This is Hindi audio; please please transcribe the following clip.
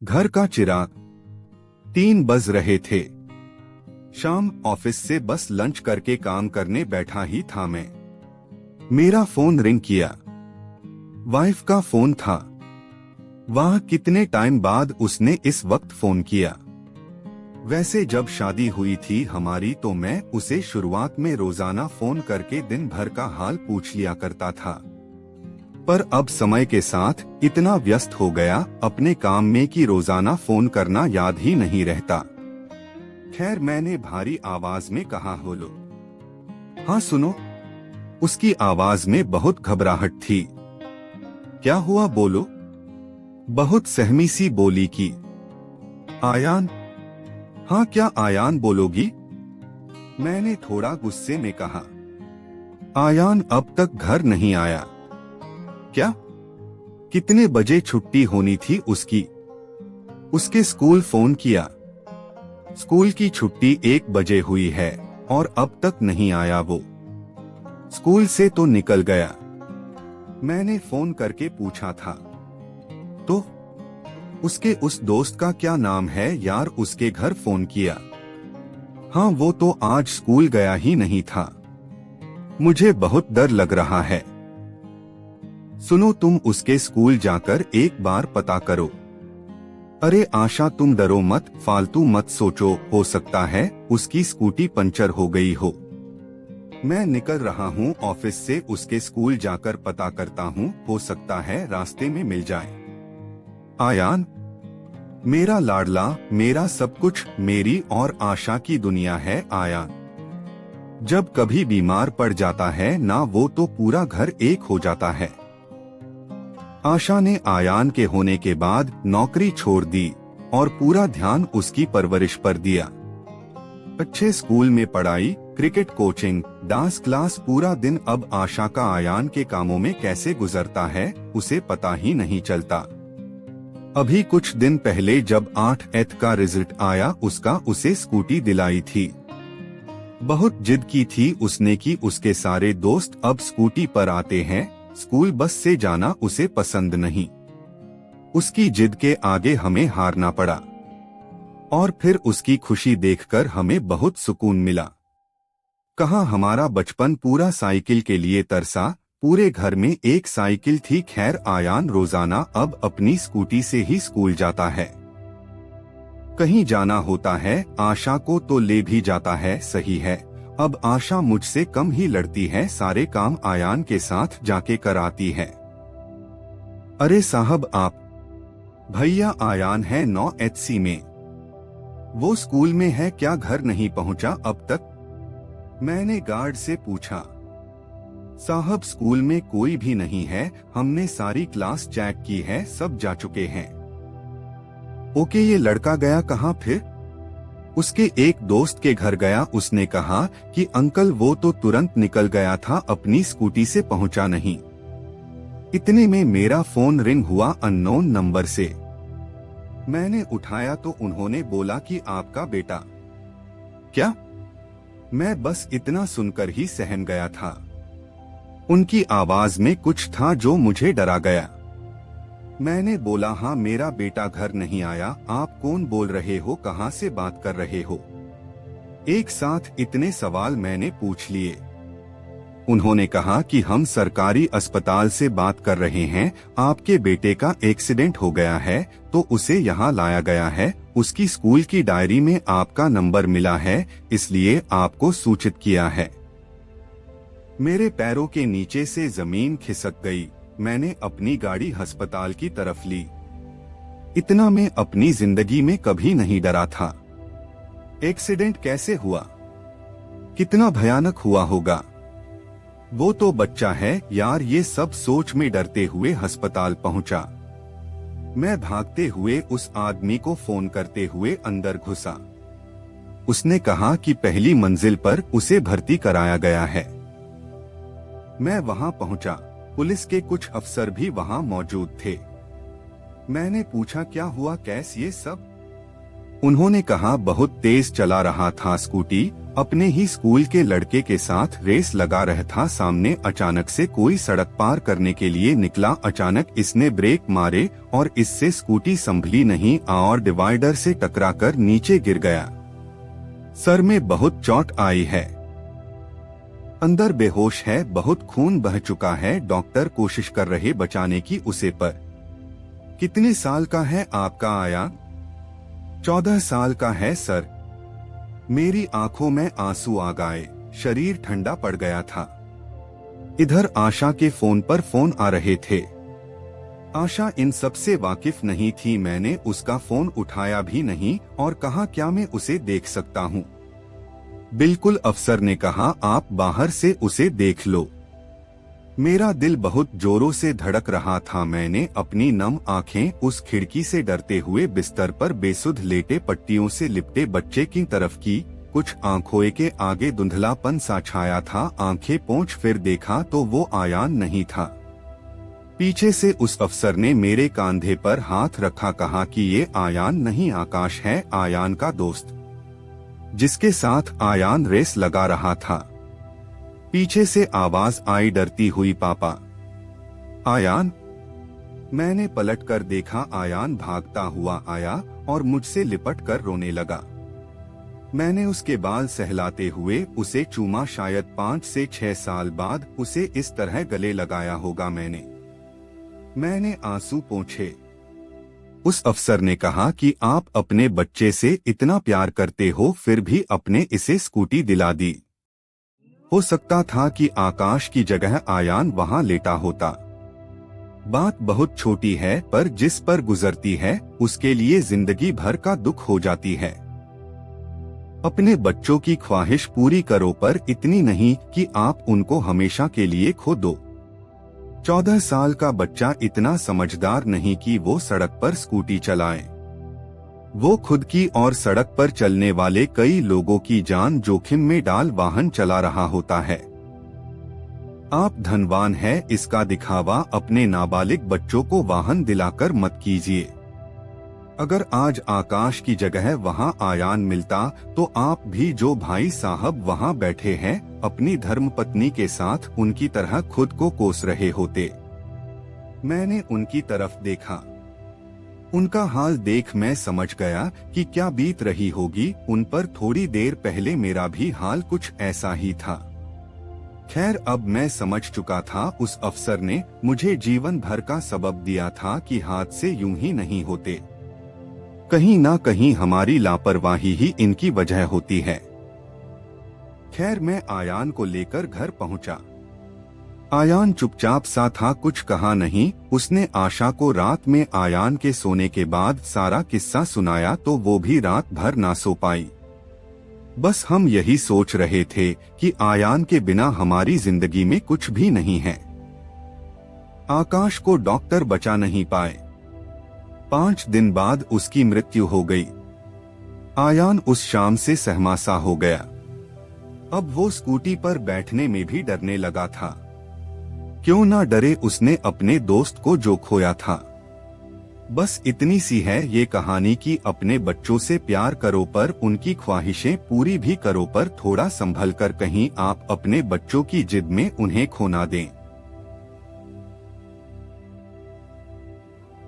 घर का चिराग 3 बज रहे थे। शाम ऑफिस से बस लंच करके काम करने बैठा ही था मैं। मेरा फोन रिंग किया। वाइफ का फोन था। वाह, कितने टाइम बाद उसने इस वक्त फोन किया। वैसे जब शादी हुई थी हमारी तो मैं उसे शुरुआत में रोजाना फोन करके दिन भर का हाल पूछ लिया करता था, पर अब समय के साथ इतना व्यस्त हो गया अपने काम में कि रोजाना फोन करना याद ही नहीं रहता। खैर, मैंने भारी आवाज में कहा, हेलो। हाँ सुनो। उसकी आवाज में बहुत घबराहट थी। क्या हुआ, बोलो। बहुत सहमी सी बोली कि आयान। हाँ, क्या आयान बोलोगी? मैंने थोड़ा गुस्से में कहा। आयान अब तक घर नहीं आया। क्या? कितने बजे छुट्टी होनी थी उसकी? उसके स्कूल फोन किया। स्कूल की छुट्टी 1 बजे हुई है और अब तक नहीं आया वो। स्कूल से तो निकल गया। मैंने फोन करके पूछा था। तो उसके उस दोस्त का क्या नाम है यार, उसके घर फोन किया? हाँ, वो तो आज स्कूल गया ही नहीं था। मुझे बहुत डर लग रहा है। सुनो, तुम उसके स्कूल जाकर एक बार पता करो। अरे आशा, तुम डरो मत, फालतू मत सोचो, हो सकता है उसकी स्कूटी पंचर हो गई हो। मैं निकल रहा हूँ ऑफिस से, उसके स्कूल जाकर पता करता हूँ, हो सकता है रास्ते में मिल जाए। आयान, मेरा लाडला, मेरा सब कुछ, मेरी और आशा की दुनिया है आयान। जब कभी बीमार पड़ जाता है ना वो, तो पूरा घर एक हो जाता है। आशा ने आयान के होने के बाद नौकरी छोड़ दी और पूरा ध्यान उसकी परवरिश पर दिया। अच्छे स्कूल में पढ़ाई, क्रिकेट कोचिंग, डांस क्लास, पूरा दिन अब आशा का आयान के कामों में कैसे गुजरता है उसे पता ही नहीं चलता। अभी कुछ दिन पहले जब 8th का रिजल्ट आया उसका, उसे स्कूटी दिलाई थी। बहुत जिद की थी उसने कि उसके सारे दोस्त अब स्कूटी पर आते हैं, स्कूल बस से जाना उसे पसंद नहीं। उसकी जिद के आगे हमें हारना पड़ा और फिर उसकी खुशी देखकर हमें बहुत सुकून मिला। कहाँ हमारा बचपन पूरा साइकिल के लिए तरसा, पूरे घर में एक साइकिल थी। खैर, आयान रोजाना अब अपनी स्कूटी से ही स्कूल जाता है। कहीं जाना होता है आशा को तो ले भी जाता है, सही है। अब आशा मुझसे कम ही लड़ती है, सारे काम आयान के साथ जाके कराती है। अरे साहब आप। भैया, आयान है 9HC में। वो स्कूल में है क्या, घर नहीं पहुंचा अब तक? मैंने गार्ड से पूछा। साहब, स्कूल में कोई भी नहीं है, हमने सारी क्लास चेक की है, सब जा चुके हैं। ओके, ये लड़का गया कहाँ फिर? उसके एक दोस्त के घर गया। उसने कहा कि अंकल वो तो तुरंत निकल गया था, अपनी स्कूटी से पहुंचा नहीं। इतने में मेरा फोन रिंग हुआ अननोन नंबर से। मैंने उठाया तो उन्होंने बोला कि आपका बेटा। क्या? मैं बस इतना सुनकर ही सहम गया था। उनकी आवाज में कुछ था जो मुझे डरा गया। मैंने बोला, हाँ मेरा बेटा घर नहीं आया। आप कौन बोल रहे हो, कहाँ से बात कर रहे हो? एक साथ इतने सवाल मैंने पूछ लिए। उन्होंने कहा कि हम सरकारी अस्पताल से बात कर रहे हैं, आपके बेटे का एक्सीडेंट हो गया है तो उसे यहाँ लाया गया है। उसकी स्कूल की डायरी में आपका नंबर मिला है, इसलिए आपको सूचित किया है। मेरे पैरों के नीचे से जमीन खिसक गई। मैंने अपनी गाड़ी अस्पताल की तरफ ली। इतना मैं अपनी जिंदगी में कभी नहीं डरा था। एक्सीडेंट कैसे हुआ? कितना भयानक हुआ होगा? वो तो बच्चा है यार, ये सब सोच में डरते हुए अस्पताल पहुंचा। मैं भागते हुए उस आदमी को फोन करते हुए अंदर घुसा। उसने कहा कि पहली मंजिल पर उसे भर्ती कराया गया है। मैं वहां पहुंचा। पुलिस के कुछ अफसर भी वहां मौजूद थे। मैंने पूछा, क्या हुआ, कैस ये सब? उन्होंने कहा, बहुत तेज चला रहा था स्कूटी, अपने ही स्कूल के लड़के के साथ रेस लगा रहा था। सामने अचानक से कोई सड़क पार करने के लिए निकला। अचानक इसने ब्रेक मारे और इससे स्कूटी संभली नहीं और डिवाइडर से टकराकर नीचे गिर गया। सर में बहुत चोट आई है, अंदर बेहोश है, बहुत खून बह चुका है। डॉक्टर कोशिश कर रहे बचाने की उसे पर। कितने साल का है आपका आया? 14 साल का है सर। मेरी आंखों में आंसू आ गए, शरीर ठंडा पड़ गया था। इधर आशा के फोन पर फोन आ रहे थे। आशा इन सब से वाकिफ नहीं थी। मैंने उसका फोन उठाया भी नहीं और कहा, क्या मैं उसे देख सकता हूँ? बिल्कुल, अफसर ने कहा, आप बाहर से उसे देख लो। मेरा दिल बहुत जोरों से धड़क रहा था। मैंने अपनी नम आंखें उस खिड़की से डरते हुए बिस्तर पर बेसुध लेटे पट्टियों से लिपटे बच्चे की तरफ की। कुछ आंखों के आगे धुंधलापन सा छाया था। आंखें पोंछ फिर देखा तो वो आयान नहीं था। पीछे से उस अफसर ने मेरे कंधे पर हाथ रखा, कहा कि ये आयान नहीं, आकाश है, आयान का दोस्त, जिसके साथ आयान रेस लगा रहा था। पीछे से आवाज आई, डरती हुई, पापा। आयान। मैंने पलटकर देखा, आयान भागता हुआ आया और मुझसे लिपट कर रोने लगा। मैंने उसके बाल सहलाते हुए उसे चूमा। शायद 5 से 6 साल बाद उसे इस तरह गले लगाया होगा मैंने आंसू पोंछे। उस अफसर ने कहा कि आप अपने बच्चे से इतना प्यार करते हो, फिर भी अपने इसे स्कूटी दिला दी। हो सकता था कि आकाश की जगह आयान वहां लेटा होता। बात बहुत छोटी है, पर जिस पर गुजरती है उसके लिए जिंदगी भर का दुख हो जाती है। अपने बच्चों की ख्वाहिश पूरी करो, पर इतनी नहीं कि आप उनको हमेशा के लिए खो दो। 14 साल का बच्चा इतना समझदार नहीं कि वो सड़क पर स्कूटी चलाए। वो खुद की और सड़क पर चलने वाले कई लोगों की जान जोखिम में डाल वाहन चला रहा होता है। आप धनवान हैं, इसका दिखावा अपने नाबालिग बच्चों को वाहन दिलाकर मत कीजिए। अगर आज आकाश की जगह वहां आयान मिलता तो आप भी जो भाई साहब वहां बैठे हैं अपनी धर्मपत्नी के साथ उनकी तरह खुद को कोस रहे होते। मैंने उनकी तरफ देखा। उनका हाल देख मैं समझ गया कि क्या बीत रही होगी उन पर। थोड़ी देर पहले मेरा भी हाल कुछ ऐसा ही था। खैर, अब मैं समझ चुका था, उस अफसर ने मुझे जीवन भर का सबक दिया था कि हादसे यूं ही नहीं होते, कहीं ना कहीं हमारी लापरवाही ही इनकी वजह होती है। खैर, मैं आयान को लेकर घर पहुंचा। आयान चुपचाप सा था, कुछ कहा नहीं। उसने आशा को रात में आयान के सोने के बाद सारा किस्सा सुनाया तो वो भी रात भर ना सो पाई। बस हम यही सोच रहे थे कि आयान के बिना हमारी जिंदगी में कुछ भी नहीं है। आकाश को डॉक्टर बचा नहीं पाए। 5 दिन बाद उसकी मृत्यु हो गई। आयान उस शाम से सहमा-सा हो गया। अब वो स्कूटी पर बैठने में भी डरने लगा था। क्यों ना डरे, उसने अपने दोस्त को जो खोया था। बस इतनी सी है ये कहानी कि अपने बच्चों से प्यार करो, पर उनकी ख्वाहिशें पूरी भी करो, पर थोड़ा संभल कर, कहीं आप अपने बच्चों की जिद में उन्हें खो ना दें।